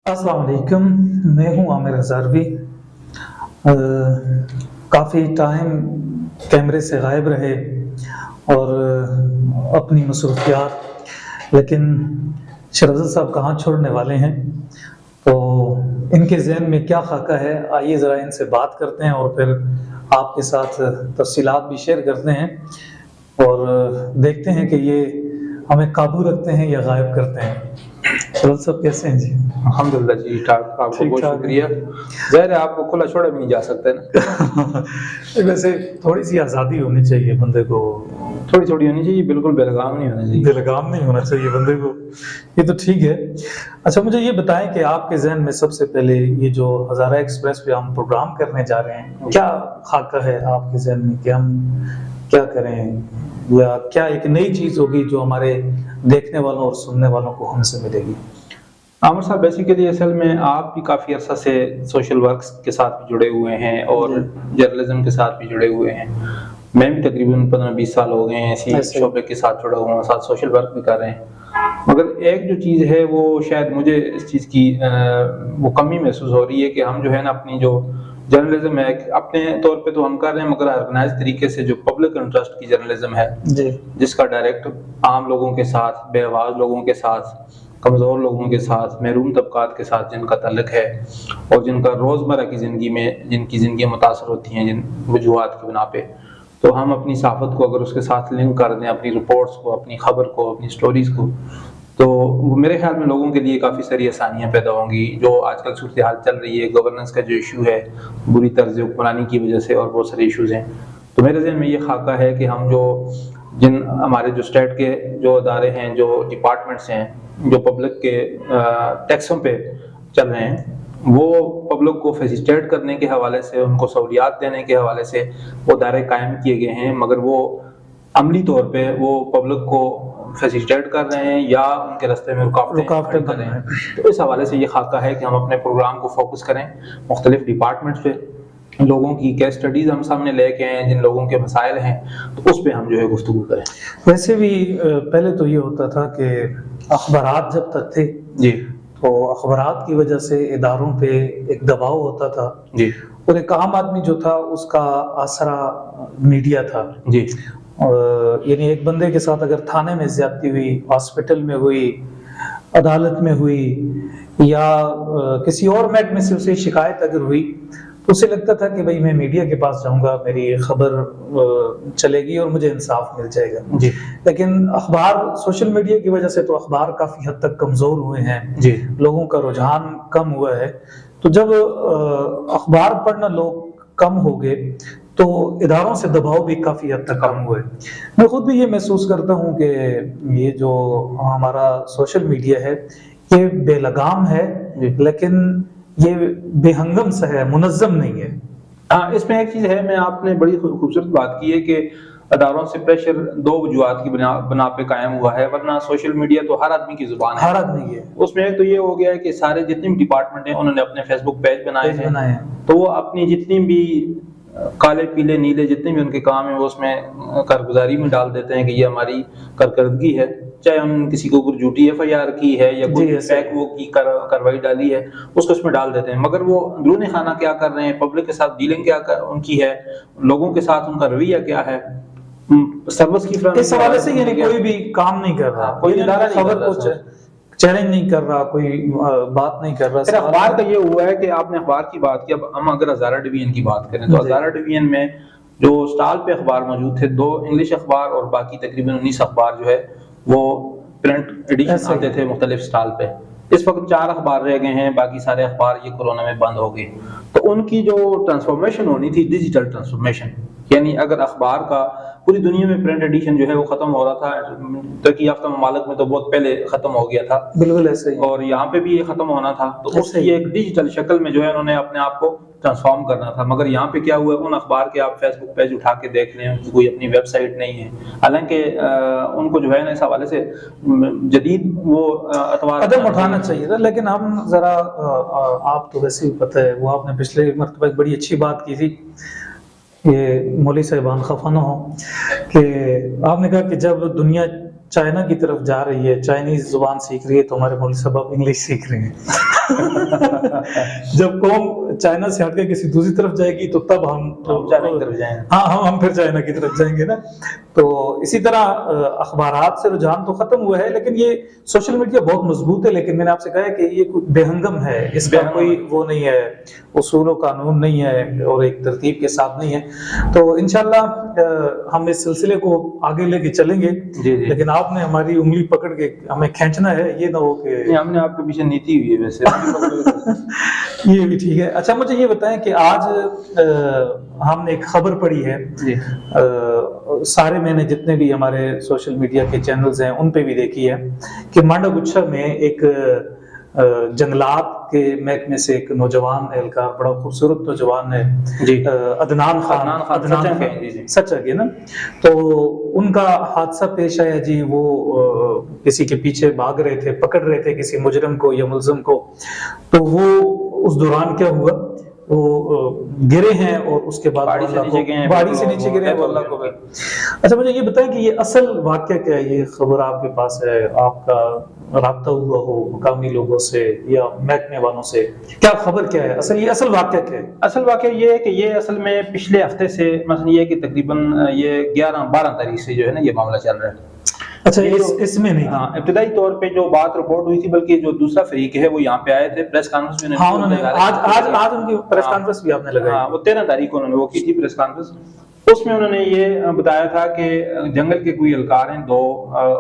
अस्सलाम वालेकुम, मैं हूँ आमिर हज़ारवी। काफ़ी टाइम कैमरे से गायब रहे और अपनी मसरूफ़ियात, लेकिन शरज़ साहब कहाँ छोड़ने वाले हैं, तो इनके ज़हन में क्या ख़ाका है, आइए ज़रा इनसे बात करते हैं और फिर आपके साथ तफ़सीलात भी शेयर करते हैं और देखते हैं कि ये हमें काबू रखते हैं या गायब करते हैं। शरज़ साहब कैसे हैं जी? अल्हम्दुलिल्लाह जी, ठीक-ठाक। आपको बहुत शुक्रिया। ज़ाहिर है आपको खुला छोड़ा भी नहीं जा सकता है ना। वैसे थोड़ी सी आज़ादी होनी चाहिए बंदे को, थोड़ी-थोड़ी होनी चाहिए, बिल्कुल बेलगाम नहीं होना चाहिए। बेलगाम नहीं होना चाहिए बंदे को, ये तो ठीक है। अच्छा, मुझे ये बताएं कि आपके ज़हन में सबसे पहले ये जो हज़ारा एक्सप्रेस पे हम प्रोग्राम करने जा रहे हैं, क्या खाका है आपके ज़हन में कि हम क्या करें, या क्या एक नई चीज़ होगी जो हमारे देखने वालों और सुनने वालों को हमसे मिलेगी? आमिर साहब, बेसिकली असल में आप भी काफ़ी अरसा से सोशल वर्क के साथ भी जुड़े हुए हैं और जर्नलिज्म के साथ भी जुड़े हुए हैं। मैं भी तकरीबन 15-20 साल हो गए हैं इसी शोबे के साथ जुड़ा हुआ हूँ, साथ सोशल वर्क भी कर रहे हैं। मगर एक जो चीज़ है वो शायद मुझे इस चीज़ की वो कमी महसूस हो रही है कि हम जो है ना अपनी जो जर्नलिज्म है अपने तौर पे तो हम कर रहे हैं, मगर ऑर्गेनाइज तरीके से जो पब्लिक इंटरेस्ट की जर्नलिज्म है जिसका डायरेक्ट आम लोगों के साथ, बेआवाज़ लोगों के साथ, कमज़ोर लोगों के साथ, महरूम तबकात के साथ जिनका तल्लुक़ है और जिनका रोज़मर्रा की ज़िंदगी में जिनकी ज़िंदगियाँ मुतासर होती हैं जिन वजूहात की बिना पे, तो हम अपनी सहाफ़त को अगर उसके साथ लिंक कर दें, अपनी रिपोर्ट्स को, अपनी ख़बर को, अपनी स्टोरीज़ को, तो मेरे ख़्याल में लोगों के लिए काफ़ी सारी आसानियाँ पैदा होंगी। जो आजकल सूरत हाल चल रही है, गवर्नेंस का जो इशू है, बुरी तर्ज़ हुक्मरानी की वजह से और बहुत सारे इशूज़ हैं, तो मेरे ज़हन में ये ख़ाका है कि हम जो जिन हमारे जो स्टेट के जो अदारे हैं, जो डिपार्टमेंट्स हैं, जो पब्लिक के टैक्सों पे चल रहे हैं, वो पब्लिक को फैसिलिटेट करने के हवाले से, उनको सहूलियात देने के हवाले से वो अदारे कायम किए गए हैं, मगर वो अमली तौर पे वो पब्लिक को फैसिलिटेट कर रहे हैं या उनके रास्ते में रुकावटें कर रहे हैं। तो इस हवाले से ये ख़ाका है कि हम अपने प्रोग्राम को फोकस करें मुख्तलिफ डिपार्टमेंट्स पे, लोगों की केस स्टडीज़ हम सामने लेके आएँ, जिन लोगों के मसाइल हैं, तो उस पे हम जो है गुफ्तगू करें। वैसे भी पहले तो ये होता था कि अखबारात जब तक थे जी, तो अखबारात की वजह से इदारों पे एक दबाव होता था जी, और एक आम आदमी जो था उसका आसरा मीडिया था। जी, यानी एक बंदे के साथ अगर थाने में ज्यादती हुई, हॉस्पिटल में हुई, अदालत में हुई या किसी और महकमे से उसे शिकायत अगर हुई, तो उसे लगता था कि भाई मैं मीडिया के पास जाऊंगा, मेरी खबर चलेगी और मुझे इंसाफ मिल जाएगा। जी, लेकिन अखबार, सोशल मीडिया की वजह से तो अखबार काफी हद तक कमजोर हुए हैं, जी, लोगों का रुझान कम हुआ है। तो जब अखबार पढ़ना लोग कम हो गए तो इदारों से दबाव भी काफी हद तक कम हुए। मैं खुद भी ये महसूस करता हूँ कि ये जो हमारा सोशल मीडिया है ये बेलगाम है, लेकिन ये बेहंगम सा है, मुनज़्ज़म नहीं है। हाँ, इसमें एक चीज़ है, मैं आपने बड़ी खूबसूरत बात की है कि अदारों से प्रेशर दो वजूहात की बना पे कायम हुआ है, वरना सोशल मीडिया तो हर आदमी की ज़ुबान है, हर आदमी की है। उसमें एक तो ये हो गया है कि सारे जितने भी डिपार्टमेंट हैं उन्होंने अपने फेसबुक पेज बनाए हैं, तो वो अपनी जितनी भी काले पीले नीले जितने भी उनके काम है वो उसमें कारगुजारी में डाल देते हैं कि ये हमारी कारकर्दगी है, चाहे हम किसी को कोई झूठी FIR की है या कोई फेक वो की कार्रवाई डाली है उसको उसमें डाल देते हैं, मगर वो अंदरूनी खाना क्या कर रहे हैं, पब्लिक के साथ डीलिंग क्या उनकी है, लोगों के साथ उनका रवैया क्या है, सर्विस की इस हवाले से यानी कोई भी काम नहीं कर रहा, कोई इदारा खबर को चैलेंज नहीं कर रहा, कोई बात नहीं कर रहा। फिर अखबार का ये हुआ है कि आपने अखबार की बात की, अब हम अगर हज़ारा डिवीजन की बात करें तो हज़ारा डिवीजन में जो स्टॉल पे अखबार मौजूद थे, 2 इंग्लिश अखबार और बाकी तकरीबन 19 अखबार जो है वो प्रिंट एडिशन आते थे मुख्तलिफ स्टॉल पे। इस वक्त 4 अखबार रह गए हैं, बाकी सारे अखबार ये कोरोना में बंद हो गए। तो उनकी जो ट्रांसफॉर्मेशन होनी थी, डिजिटल ट्रांसफॉर्मेशन, यानी अगर अखबार का पूरी दुनिया में प्रिंट एडिशन जो है वो खत्म हो रहा था, तरक्की याफ्ता ममालिक में तो बहुत पहले खत्म हो गया था, बिल्कुल ऐसे ही, और यहाँ पे भी ये खत्म होना था, तो उसकी एक डिजिटल शक्ल में जो है उन्होंने अपने आप को ट्रांसफॉर्म करना था। मगर यहाँ पे क्या हुआ, उन अखबार के आप फेसबुक पेज उठा के देख लें, उनकी कोई अपनी वेबसाइट नहीं है, हालांकि उनको जो है ना इस हवाले से जदीद वो कदम उठाना चाहिए था। लेकिन हम जरा आप तो वैसे ही पता है, वो आपने पिछले मरतबा एक बड़ी अच्छी बात की थी, ये मौलवी साहिबान खफा ना हो, कि आपने कहा कि जब दुनिया चाइना की तरफ जा रही है, चाइनीज जुबान सीख रही है, तो हमारे मौलवी साहब इंग्लिश सीख रहे हैं। जब कौम चाइना से हटकर किसी दूसरी तरफ जाएगी तो तब हम चाइना की तरफ जाएंगे। हाँ हम फिर चाइना की तरफ जाएंगे ना। तो इसी तरह अखबारात से रुझान तो खत्म हुआ है, लेकिन ये सोशल मीडिया बहुत मजबूत है। लेकिन मैंने आपसे कहा है कि ये बेहंगम है, इसका कोई वो नहीं है, उसूल व कानून नहीं है और एक तरतीब के साथ नहीं है। तो इंशाल्लाह हम इस सिलसिले को आगे लेके चलेंगे। जी। लेकिन आपने हमारी उंगली पकड़ के हमें खींचना है, ये ना हो कि हमने आपके पीछे नीति हुई है वैसे। ये भी ठीक है। अच्छा मुझे ये बताएं कि आज हमने एक खबर पढ़ी है जी। सारे मैंने जितने भी हमारे सोशल मीडिया के चैनल्स हैं उन पे भी देखी है कि मांडागुच्छा में एक जंगलात के महकमे से एक नौजवान एहलकार, बड़ा खूबसूरत नौजवान है जी। अदनान खान सच है ना। तो उनका हादसा पेश आया जी, वो किसी के पीछे भाग रहे थे, पकड़ रहे थे किसी मुजरिम को या मुलजिम को। तो वो उस दौरान क्या हुआ, वो गिरे हैं और उसके बाद बाड़ी से नीचे गिरे हैं, अल्लाह को। अच्छा मुझे ये बताएं कि ये असल वाकया क्या है? ये खबर आपके पास है, आपका राब्ता हुआ हो मुकामी लोगों से या महकमे वालों से, क्या खबर क्या है? ये असल वाकया क्या है? असल वाकया ये है कि ये असल में पिछले हफ्ते से मसलन ये कि तकरीबन ये 11-12 तारीख से जो है ना ये मामला चल रहा है। अच्छा इसमें नहीं, हाँ इब्तिदाई तौर पे जो बात रिपोर्ट हुई थी, बल्कि जो दूसरा फरीक है वो यहाँ पे आए थे, प्रेस कॉन्फ्रेंस में हाँ उन्होंने आज उनकी प्रेस कॉन्फ्रेंस भी आपने लगाई। हाँ वो 13 तारीख को उन्होंने वो की थी प्रेस कॉन्फ्रेंस। उसमें उन्होंने ये बताया था कि जंगल के कोई एहलकार हैं 2,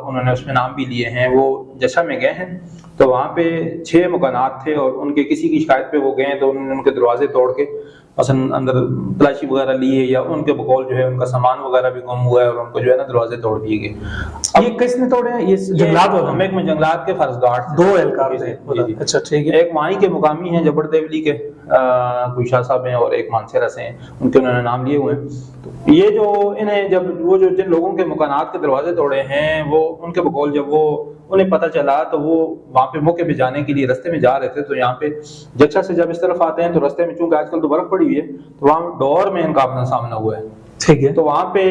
उन्होंने उसमें नाम भी लिए हैं, वो जशा में गए हैं। तो वहाँ पे 6 मकानात थे और उनके किसी की शिकायत पे वो गए, तो उन्होंने उनके दरवाजे तोड़ के मसलन अंदर तलाशी वगैरह ली है, या उनके बकौल जो है उनका सामान वगैरह भी गुम हुआ है और उनको जो है ना दरवाजे तोड़ दिए गए। ये किसने तोड़े हैं? ये जंगलात वालों में जंगलात के फर्जगार्ड 2 एहलकार थे। अच्छा ठीक है। एक वहीं के मुकामी हैं जबर देवली के कोई शाह साहब हैं और एक मानसेरा से हैं, उनके उन्होंने नाम लिए हुए हैं। तो ये जो इन्हें जब वो जो जिन लोगों के मकानात के दरवाजे तोड़े हैं, वो उनके बकौल जब वो उन्हें पता चला तो वो वहाँ पे मौके पे जाने के लिए रास्ते में जा रहे थे। तो यहाँ पे जच्चा से जब इस तरफ आते हैं तो रास्ते में चूंकि आजकल तो बर्फ पड़ी हुई है, तो वहाँ डोर में इनका अपना सामना हुआ है। ठीक है। तो वहाँ पे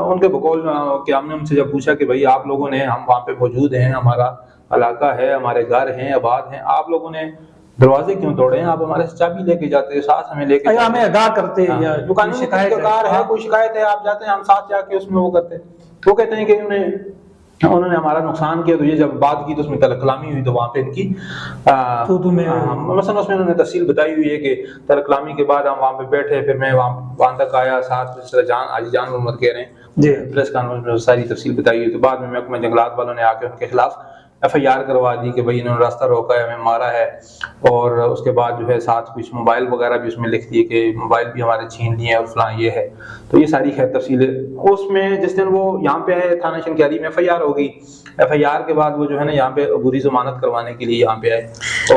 उनके बकौल कि हमने उनसे जब पूछा कि भाई आप लोगों ने, हम वहाँ पे मौजूद हैं, हमारा इलाका है, हमारे घर हैं, आबाद हैं, आप लोगों ने दरवाजे क्यों तोड़े हैं? आप हमारे से चाबी लेके जाते, साथ हमें लेके हमें अदा करते, या जो कानूनी शिकायत है, कोई शिकायत है, आप जाते हैं, हम साथ जाके उसमें वो करते। वो कहते हैं कि उन्होंने हमारा नुकसान किया। तो ये जब बात की तो उसमें तलकलामी हुई, तो वहाँ पे इनकी मसलन उसमें उन्होंने तफसील बताई हुई है कि तलकलामी के बाद हम वहाँ पे बैठे, फिर मैं वहाँ तक आया, साथ जान मोहम्मद कह रहे हैं, प्रेस कॉन्फ्रेंस में सारी तफसील बताई हुई। तो बाद में महकमा जंगलात वालों ने आके उनके खिलाफ FIR करवा दी कि भाई इन्होंने रास्ता रोका है, हमें मारा है। और उसके बाद जो है साथ कुछ मोबाइल वगैरह भी उसमें लिख दिए कि मोबाइल भी हमारे छीन लिए और फलां ये है। तो ये सारी खैर तफसीलें उसमें जिस दिन वो यहाँ पे आए थाना शंक्यारी में FIR होगी। FIR के बाद वो जो है ना यहाँ पे अबूरी जमानत करवाने के लिए यहाँ पे आए।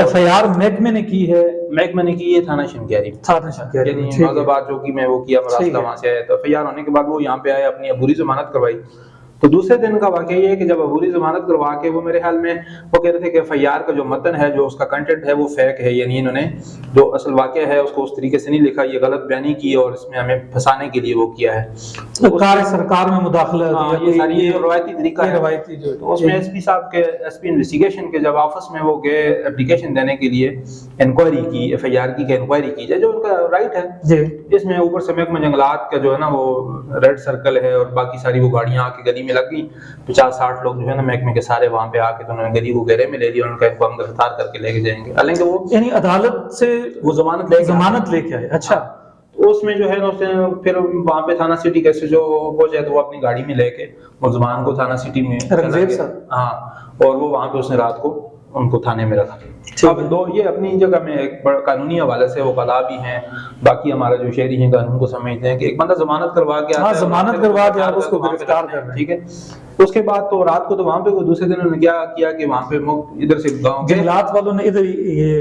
FIR महकमे ने की है? महकमे ने की है थाना शंक्यारी यानी फैजाबाद चौकी में वो किया, रास्ता वहाँ से आया। तो FIR होने के बाद वो यहाँ पे आए, अपनी अबूरी जमानत करवाई। तो दूसरे दिन का वाकया ये है कि जब अबूरी जमानत करवा के वो मेरे ख्याल में वो कह रहे थे कि FIR का जो मतन है, जो उसका कंटेंट है वो फेक है, यानी इन्होंने जो असल वाकया है उसको उस तरीके से नहीं लिखा, ये गलत बयानी की और इसमें हमें फंसाने के लिए वो किया है। तो सरकार में मुदाखलत, ये सारी ये रवायती तरीका है, रवायती जो। तो उसमें SP इन्वेस्टिगेशन के जब ऑफिस में वो गए एप्लीकेशन देने के लिए, इंक्वायरी की, FIR की इंक्वायरी की जाए, जो उनका राइट है। इसमें ऊपर से महकमा जंगलात का जो है ना वो रेड सर्कल है और बाकी सारी वो गाड़ियां आके गली में लग गई। 50-60 लोग जो है ना महकमे के सारे वहां पे आके तो उन्होंने गली को घेरे में ले लिया, उनका इनको हम गिरफ्तार करके लेके जाएंगे। हालांकि वो यानी अदालत से वो जमानत लेके आए। अच्छा। तो उसमें जो है ना उसने फिर वहां पे थाना सिटी कैसे जो पहुंचे तो वो अपनी गाड़ी में लेके मुलजमान को थाना सिटी में, हाँ, और वो वहां पे उसने रात को उनको थाने में रखा। अब दो ये अपनी जगह में एक कानूनी हवाले से वो कला भी हैं, बाकी हमारा जो शहरी है कानून को समझते हैं कि एक बंदा जमानत करवा के आता है, जमानत करवा के आप उसको गिरफ्तार कर रहे हैं, ठीक है। उसके बाद तो रात को तो वहां पे वो दूसरे दिन उन्होंने क्या किया कि वहां पे इधर से गांव जंगलात वालों ने इधर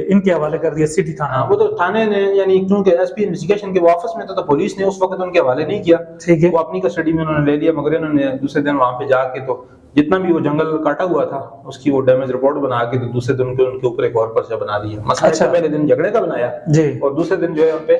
इनके हवाले कर दिया सिटी थाना। वो तो थाने ने यानी क्योंकि SP इन्वेस्टिगेशन के वापस में तो पुलिस ने उस वक्त उनके हवाले नहीं किया, ठीक है, वो अपनी कस्टडी में उन्होंने ले लिया। मगर इन्होंने दूसरे दिन वहां पे जाके तो जितना भी वो जंगल काटा हुआ था उसकी वो डैमेज रिपोर्ट बना के तो दूसरे दिन उनके ऊपर एक और पर्चा बना दिया। मसला अच्छा, पहले दिन झगड़े का बनाया जी, और दूसरे दिन जो है उनपे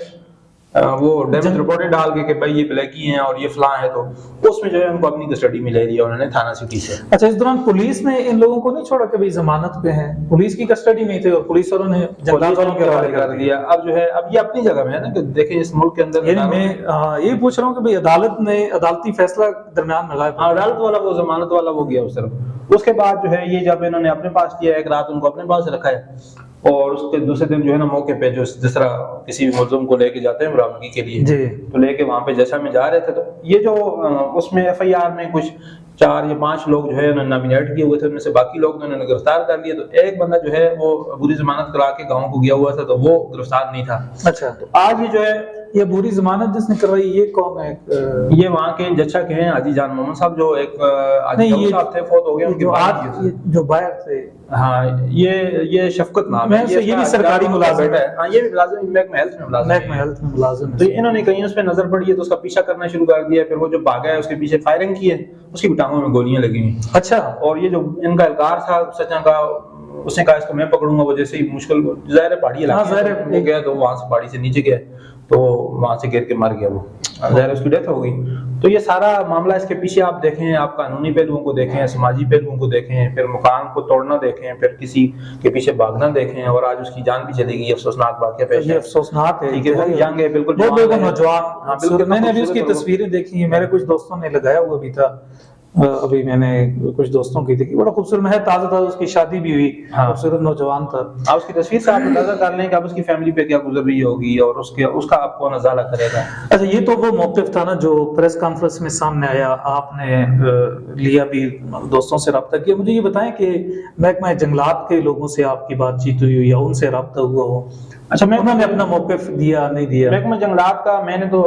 وہ ڈیمیج رپورٹیں ڈال کے بھائی یہ بلیکی ہیں اور یہ فلاں ہے، تو اس میں جو ہے ان کو اپنی کسٹڈی میں لے لیا انہوں نے تھانہ سٹی سے۔ اچھا، اس دوران پولیس نے ان لوگوں کو نہیں چھوڑا کہ بھائی ضمانت پہ ہیں، پولیس کی کسٹڈی میں تھے اور پولیس والوں نے جنگلات والوں کے حوالے کر دیا؟ اب جو ہے اب یہ اپنی جگہ میں ہے نا کہ دیکھیں اس ملک کے اندر یعنی میں یہی پوچھ رہا ہوں کہ بھائی عدالت نے عدالتی فیصلہ درمیان میں غائب، عدالت والا وہ ضمانت والا وہ گیا اس طرف۔ اس کے بعد جو ہے یہ جب انہوں نے اپنے پاس کیا، ایک رات ان کو اپنے پاس رکھا ہے، اور اس کے دوسرے دن جو ہے نا موقع پہ جو جس طرح کسی بھی ملزم کو لے کے جاتے ہیں برامدگی کے لیے جی، تو لے کے وہاں پہ جیسا میں جا رہے تھے، تو یہ جو اس میں ایف آئی آر میں کچھ 4 یا 5 لوگ جو ہے انہوں نے نامینیٹ کیے ہوئے تھے، ان میں سے باقی لوگ انہوں نے گرفتار کر لیے، تو ایک بندہ جو ہے وہ عبوری ضمانت کرا کے گاؤں کو گیا ہوا تھا، تو وہ گرفتار نہیں تھا۔ اچھا، تو آج یہ جو ہے یہ عبوری ضمانت جس نے کروائی یہ کون ہے؟ یہ وہاں کے جچا کے ہیں حاجی جان محمد صاحب، جو ایک حاجی نہیں، یہ صاحب تھے فوت ہو گئے، ان کے جو بعد آج جو باہر تھے، ہاں یہ شفقت نام ہے، یہ بھی سرکاری ملازم ہے، ہاں یہ بھی ملازم محکمہ ہیلتھ میں ملازم محکمہ ہیلتھ میں ملازم تو ہے۔ انہوں نے کہیں اس پہ نظر پڑی ہے تو اس کا پیچھا کرنا شروع کر دیا، پھر وہ جو بھاگا ہے اس کے پیچھے فائرنگ کی ہے، اس کی بھی ٹانگوں میں گولیاں لگی ہوئی۔ اچھا، اور یہ جو ان کا اہلکار تھا سچا کا، اس نے کہا اس کو میں پکڑوں گا، وہ جیسے ہی مشکل ظاہر ہے پہاڑی علاقہ ہے، وہ گیا تو وہاں سے پہاڑی سے نیچے گیا تو وہاں سے گر کے مر گیا، وہ ظاہر اس کی ڈیتھ ہو گئی۔ تو یہ سارا معاملہ اس کے پیچھے آپ دیکھیں، آپ قانونی پہلوؤں کو دیکھیں، سماجی پہلوؤں کو دیکھیں، پھر مکان کو توڑنا دیکھیں، پھر کسی کے پیچھے بھاگنا دیکھیں، اور آج اس کی جان بھی چلی گئی، افسوسناک واقعہ پیش ہے۔ یہ افسوسناک ہے، ٹھیک ہے، وہ ینگ ہے، بالکل بہت جوان ہے، نوجوان، میں نے ابھی اس کی تصویریں دیکھی ہیں، میرے کچھ دوستوں نے لگایا ہوا بھی تھا، ابھی میں نے کچھ دوستوں کی دیکھی، بڑا خوبصورت ہے، تازہ تازہ اس کی شادی بھی ہوئی، خوبصورت نوجوان تھا۔ آپ اس کی تصویر سے آپ اندازہ کر لیں کہ اب اس کی فیملی پہ کیا گزر رہی ہوگی، اور اس کا آپ کون ازالہ کرے گا۔ اچھا، یہ تو وہ موقف تھا نا جو پریس کانفرنس میں سامنے آیا، آپ نے لیا بھی، دوستوں سے رابطہ کیا، مجھے یہ بتائیں کہ محکمہ جنگلات کے لوگوں سے آپ کی بات چیت ہوئی یا ان سے رابطہ ہوا ہو؟ اچھا، انہوں نے اپنا موقف دیا نہیں دیا؟ محکمہ جنگلات کا میں نے تو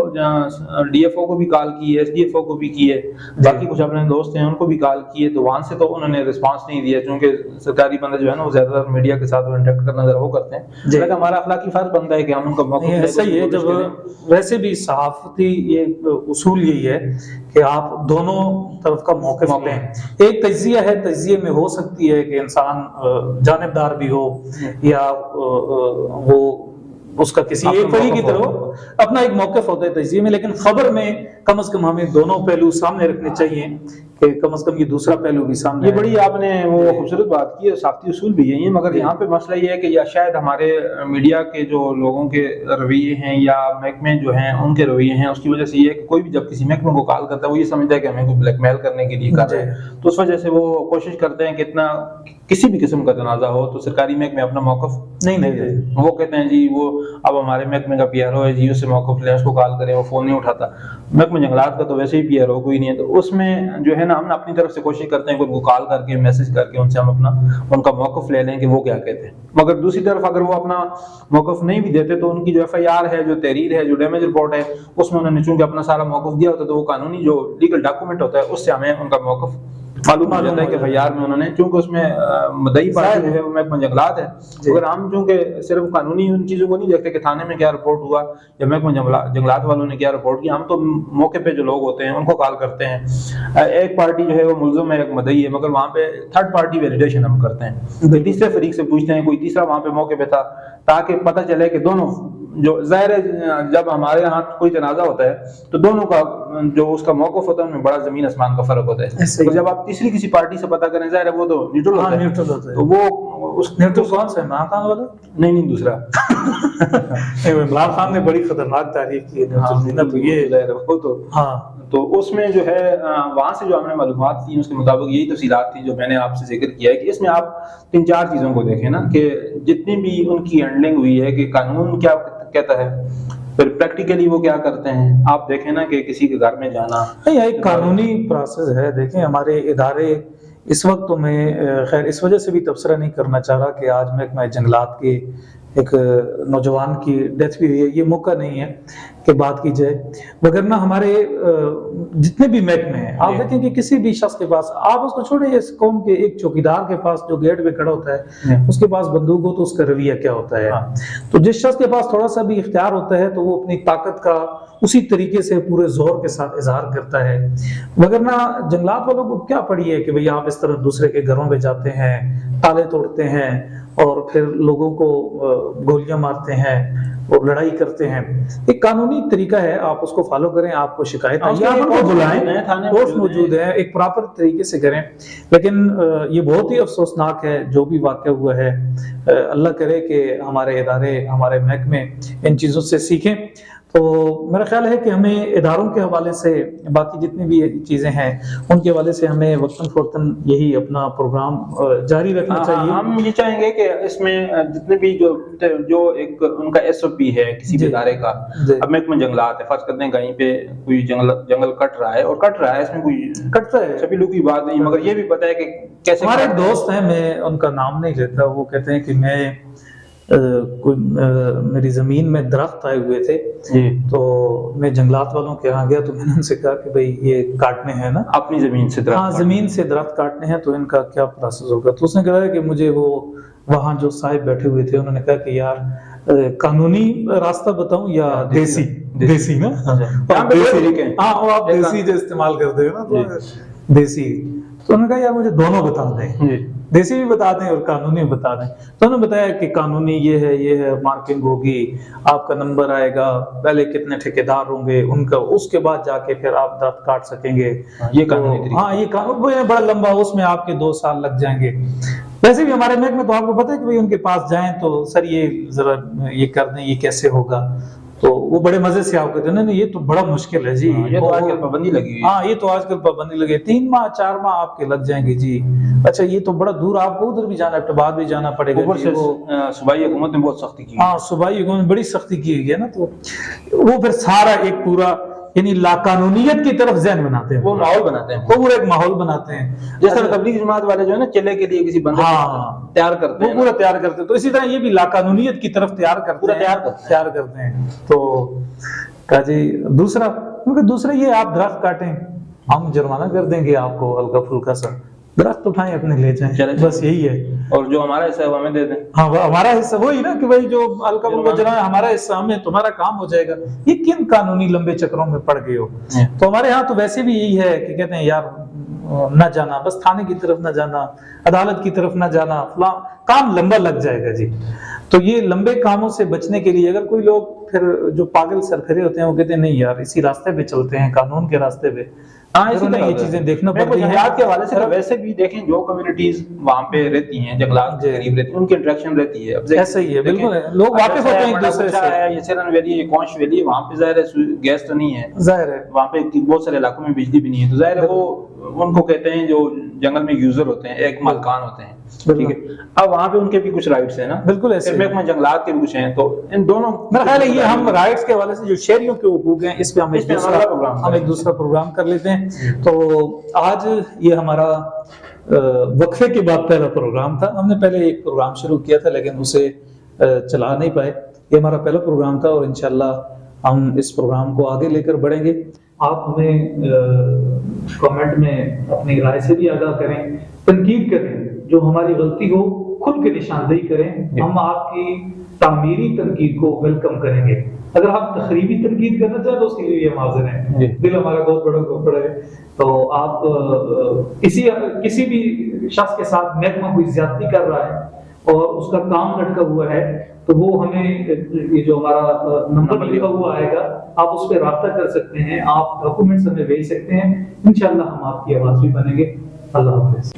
ڈی ایف او کو بھی کال کی ہے، ایس ڈی ایف او کو بھی کی ہے، باقی کچھ اپنے دوست ہیں ان کو بھی کال کی ہے، تو وہاں سے تو انہوں نے رسپانس نہیں دیا، کیونکہ سرکاری بندے جو ہے نا وہ زیادہ تر میڈیا کے ساتھ انٹریکٹ کرنا ذرا وہ کرتے ہیں، لیکن ہمارا اخلاقی فرض بنتا ہے کہ ہم ان کا موقف لیں۔ ایسا ہی ہے، جب ویسے بھی صحافتی یہ اصول یہی ہے کہ آپ دونوں طرف کا موقف لیں۔ ایک تجزیہ ہے، تجزیے میں ہو سکتی ہے کہ انسان جانبدار بھی ہو یا وہ اس کا کسی ایک فریق کی طرف اپنا ایک موقف ہوتا ہے تجزیے میں، لیکن خبر میں کم از کم ہمیں دونوں پہلو سامنے رکھنے چاہیے کہ کم از کم یہ دوسرا پہلو بھی سامنے۔ یہ بڑی آپ نے وہ خوبصورت بات کی ہے، صحافتی اصول بھی یہی ہے، مگر یہاں پہ مسئلہ یہ ہے کہ یا شاید ہمارے میڈیا کے جو لوگوں کے رویے ہیں یا محکمے جو ہیں ان کے رویے ہیں، اس کی وجہ سے یہ ہے کہ کوئی بھی جب کسی محکمے کو کال کرتا ہے وہ یہ سمجھتا ہے کہ ہمیں کوئی بلیک میل کرنے کے لیے کر رہے ہیں، تو اس وجہ سے وہ کوشش کرتے ہیں کہ اتنا کسی بھی قسم کا تنازع ہو تو سرکاری محکمے اپنا موقف نہیں دیتے، وہ کہتے ہیں جی وہ اب ہمارے محکمے کا پی آر او ہے جی، اس سے موقف لیں، اس کو کال کریں، وہ فون نہیں اٹھاتا۔ محکمہ جنگلات کا تو ویسے ہی پی آر او کوئی نہیں ہے، تو اس میں جو ہے نا ہم اپنی طرف سے کوشش کرتے ہیں کہ ان کو کال کر کے میسج کر کے ان سے ہم ان کا موقف لے لیں کہ وہ کیا کہتے ہیں، مگر دوسری طرف اگر وہ اپنا موقف نہیں بھی دیتے تو ان کی جو ایف آئی آر ہے، جو تحریر ہے، جو ڈیمیج رپورٹ ہے، اس میں انہوں نے چونکہ اپنا سارا موقف دیا ہوتا ہے تو وہ قانونی جو لیگل ڈاکومنٹ ہوتا ہے اس سے ہمیں ان کا موقف معلوم ہو جاتا ہے کہ ایف آئی آر میں انہوں نے، چونکہ اس میں مدعی پارٹی جو ہے وہ محکمہ جنگلات ہے، اگر ہم چونکہ صرف قانونی ان چیزوں کو نہیں دیکھتے کہ تھانے میں کیا رپورٹ ہوا یا محکمہ جنگلات والوں نے کیا رپورٹ کیا، ہم تو موقع پہ جو لوگ ہوتے ہیں ان کو کال کرتے ہیں۔ ایک پارٹی جو ہے وہ ملزم ہے، ایک مدعی ہے، مگر وہاں پہ تھرڈ پارٹی ویلیڈیشن ہم کرتے ہیں، تیسرے فریق سے پوچھتے ہیں، کوئی تیسرا وہاں پہ موقع پہ تھا، تاکہ پتہ چلے کہ دونوں جو ظاہر ہے جب ہمارے ہاں کوئی تنازع ہوتا ہے تو دونوں کا جو اس کا موقف ہوتا ہے ان میں بڑا زمین آسمان کا فرق ہوتا ہے، اور جب آپ تیسری کسی پارٹی سے پتہ کریں ظاہر ہے وہ تو نیوٹرل ہوتا ہے، تو وہ اس نیوٹرل کون سا ہے، عمران خان والا؟ نہیں دوسرا عمران خان نے بڑی خطرناک تعریف کی ہے، تو اس میں جو ہے وہاں سے جو ہم نے معلومات تھی اس کے مطابق یہی تفصیلات تھی جو میں نے آپ سے ذکر کیا ہے کہ اس میں آپ 3-4 چیزوں کو دیکھیں نا کہ جتنی بھی ان کی ہینڈلنگ ہوئی ہے کہ قانون کیا کہتا ہے، پھر پریکٹیکلی وہ کیا کرتے ہیں، آپ دیکھیں نا کہ کسی کے گھر میں جانا ایک قانونی پروسیس ہے۔ دیکھیں ہمارے ادارے اس وقت تو میں خیر اس وجہ سے بھی تبصرہ نہیں کرنا چاہ رہا کہ آج محکمہ جنگلات کے ایک نوجوان کی ڈیتھ بھی ہوئی ہے، یہ موقع نہیں ہے کہ بات کی جائے، وگرنہ ہمارے جتنے بھی محکمے ہیں آپ دیکھیں کہ کسی بھی شخص کے پاس، آپ اس کو چھوڑیں، اس قوم کے ایک چوکیدار کے پاس جو گیٹ پہ کھڑا ہوتا ہے اس کے پاس بندوق ہو تو اس کا رویہ کیا ہوتا ہے، تو جس شخص کے پاس تھوڑا سا بھی اختیار ہوتا ہے تو وہ اپنی طاقت کا اسی طریقے سے پورے زور کے ساتھ اظہار کرتا ہے. وگرنہ جنگلات والوں کو کیا پڑی ہے کہ بھئی آپ اس طرح دوسرے کے گھروں میں جاتے ہیں، تالے توڑتے ہیں اور پھر لوگوں کو گولیاں مارتے ہیں اور لڑائی کرتے ہیں. ایک قانونی طریقہ ہے، آپ اس کو فالو کریں. آپ کو شکایت آئی آپ ان کو بلائیں، فورس موجود ہے، ایک پراپر طریقے سے کریں. لیکن یہ بہت ہی افسوسناک ہے جو بھی واقعہ ہوا ہے. اللہ کرے کہ ہمارے ادارے، ہمارے محکمے ان چیزوں سے سیکھیں. تو میرا خیال ہے کہ ہمیں اداروں کے حوالے سے، باقی جتنی بھی چیزیں ہیں ان کے حوالے سے ہمیں وقتاً فوقتاً یہی اپنا پروگرام جاری رکھنا چاہیے. ہم یہ چاہیں گے کہ اس میں جتنے بھی جو ایک ان کا SOP ہے کسی بھی ادارے کا. اب محکمہ جنگلات ہے، فرض کرتے ہیں کہیں پہ کوئی جنگل کٹ رہا ہے اور کٹ رہا ہے، اس میں کوئی کٹتا ہے، چھپیلو کی بات نہیں، مگر یہ بھی پتہ ہے کہ کیسے. ہمارے ایک دوست ہیں، میں ان کا نام نہیں لیتا، وہ کہتے ہیں کہ میں میری زمین میں درخت آئے ہوئے تھے تو میں جنگلات والوں کے یہاں گیا تو میں نے ان سے کہا کہ بھئی یہ کاٹنے ہیں نا اپنی زمین سے درخت. ہاں زمین سے درخت کاٹنے ہیں تو ان کا کیا پروسیس ہوگا. تو اس نے کہا کہ مجھے وہ وہاں جو صاحب بیٹھے ہوئے تھے انہوں نے کہا کہ یار قانونی راستہ بتاؤں یا دیسی نا. ہاں وہ آپ دیسی جو استعمال کرتے ہو نا تو دیسی. تو انہوں نے کہا یار مجھے دونوں بتا دیں، دیسی بھی بتا دیں اور قانونی بھی بتا دیں. تو انہوں نے بتایا کہ قانونی یہ ہے مارکنگ ہوگی، آپ کا نمبر آئے گا، پہلے کتنے ٹھیکیدار ہوں گے ان کا، اس کے بعد جا کے پھر آپ درخت کاٹ سکیں گے. یہ قانونی طریقہ. ہاں یہ قانون بڑا لمبا، اس میں آپ کے 2 سال لگ جائیں گے. ویسے بھی ہمارے محکمے تو آپ کو پتہ ہے کہ بھئی ان کے پاس جائیں تو سر یہ ذرا یہ کر دیں، یہ کیسے ہوگا. تو وہ بڑے مزے سے آپ کہتے ہیں نہیں یہ تو بڑا مشکل ہے جی، یہ تو آج کل پابندی لگی ہوئی ہے. ہاں یہ تو آج کل پابندی لگی ہے، 3 ماہ 4 ماہ آپ کے لگ جائیں گے جی. اچھا یہ تو بڑا دور، آپ کو ادھر بھی جانا ہے، بعد بھی جانا پڑے گا. اوپر سے صوبائی حکومت نے بہت سختی کی. ہاں صوبائی حکومت نے بڑی سختی کی ہوئی ہے نا. تو وہ پھر سارا ایک پورا یعنی لاقانونیت کی طرف ذہن بناتے ہیں، وہ ماحول بناتے ہیں، وہ پورا ایک ماحول بناتے ہیں. جس طرح تبلیغ جماعت والے جو ہے نا چلے کے لیے کسی بندے تیار کرتے ہیں، وہ پورا تیار کرتے ہیں. تو اسی طرح یہ بھی لاقانونیت کی طرف تیار کرتے ہیں. تو کہا جی دوسرا، کیونکہ دوسرا یہ آپ درخت کاٹیں ہم جرمانہ کر دیں گے آپ کو ہلکا پھلکا سا، درخت اٹھائیں اپنے لے جائیں، بس یہی ہے. اور جو ہمارا حصہ ہے وہ ہمیں دے دیں. ہاں ہمارا حصہ وہی نا کہ بھائی جو ہلکا پھلکا جلائیں ہمارا حصہ ہمیں، تمہارا کام ہو جائے گا. یہ کن قانونی لمبے چکروں میں پڑ گئے ہو. تو ہمارے ہاں تو ویسے بھی یہی ہے کہ کہتے ہیں یار نہ جانا، بس تھانے کی طرف نہ جانا، عدالت کی طرف نہ جانا، فلاں کام لمبا لگ جائے گا جی. تو یہ لمبے کاموں سے بچنے کے لیے اگر کوئی لوگ پھر جو پاگل سرپھرے ہوتے ہیں وہ کہتے ہیں نہیں یار اسی راستے پہ چلتے ہیں، قانون کے راستے پہ. ہاں اسی طرح یہ چیزیں دیکھنا پڑتی ہیں. جنگلات کے حوالے سے ویسے بھی دیکھیں جو کمیونٹیز وہاں پہ رہتی ہیں، جنگلات کے قریب رہتی ہیں، ان کی انٹریکشن رہتی ہے. ایسا ہی ہے بالکل، لوگ واقف ہوتے ہیں ایک دوسرے سے. یہ سیرن ویلی ہے، کونچ ویلی ہے، وہاں پہ ظاہر ہے گیس تو نہیں ہے، ظاہر ہے وہاں پہ بہت سارے علاقوں میں بجلی بھی نہیں ہے. تو ظاہر ہے وہ ان کو کہتے ہیں جو جنگل میں یوزر ہوتے ہیں، ایک مالکان ہوتے ہیں. ٹھیک ہے، اب وہاں پہ ان کے بھی کچھ رائٹس ہیں نا. بالکل ایسے محکمہ جنگلات کے بھی کچھ ہیں. تو ان دونوں میرا خیال ہے یہ ہم رائٹس کے حوالے سے جو شہریوں کے حقوق ہیں اس پہ ہم ایک دوسرا پروگرام کر لیتے ہیں. تو آج یہ ہمارا وقفے کے بعد پہلا پروگرام تھا. ہم نے پہلے ایک پروگرام شروع کیا تھا لیکن اسے چلا نہیں پائے. یہ ہمارا پہلا پروگرام تھا اور انشاءاللہ ہم اس پروگرام کو آگے لے کر بڑھیں گے. آپ ہمیں کمنٹ میں اپنی رائے سے بھی آگاہ کریں، تنقید کریں، جو ہماری غلطی ہو کھل کے نشاندہی کریں. ہم آپ کی تعمیری تنقید کو ویلکم کریں گے. اگر آپ تخریبی تنقید کرنا چاہیں تو اس کے لیے ہم حاضر ہیں. دل ہمارا بہت بڑا ہے. تو آپ کسی بھی شخص کے ساتھ محکمہ کوئی زیادتی کر رہا ہے اور اس کا کام لٹکا ہوا ہے تو وہ ہمیں یہ جو ہمارا نمبر لکھا ہوا آئے گا آپ اس پہ رابطہ کر سکتے ہیں. آپ ڈاکومنٹس ہمیں بھیج سکتے ہیں. انشاءاللہ ہم آپ کی آواز بھی بنیں گے. اللہ حافظ.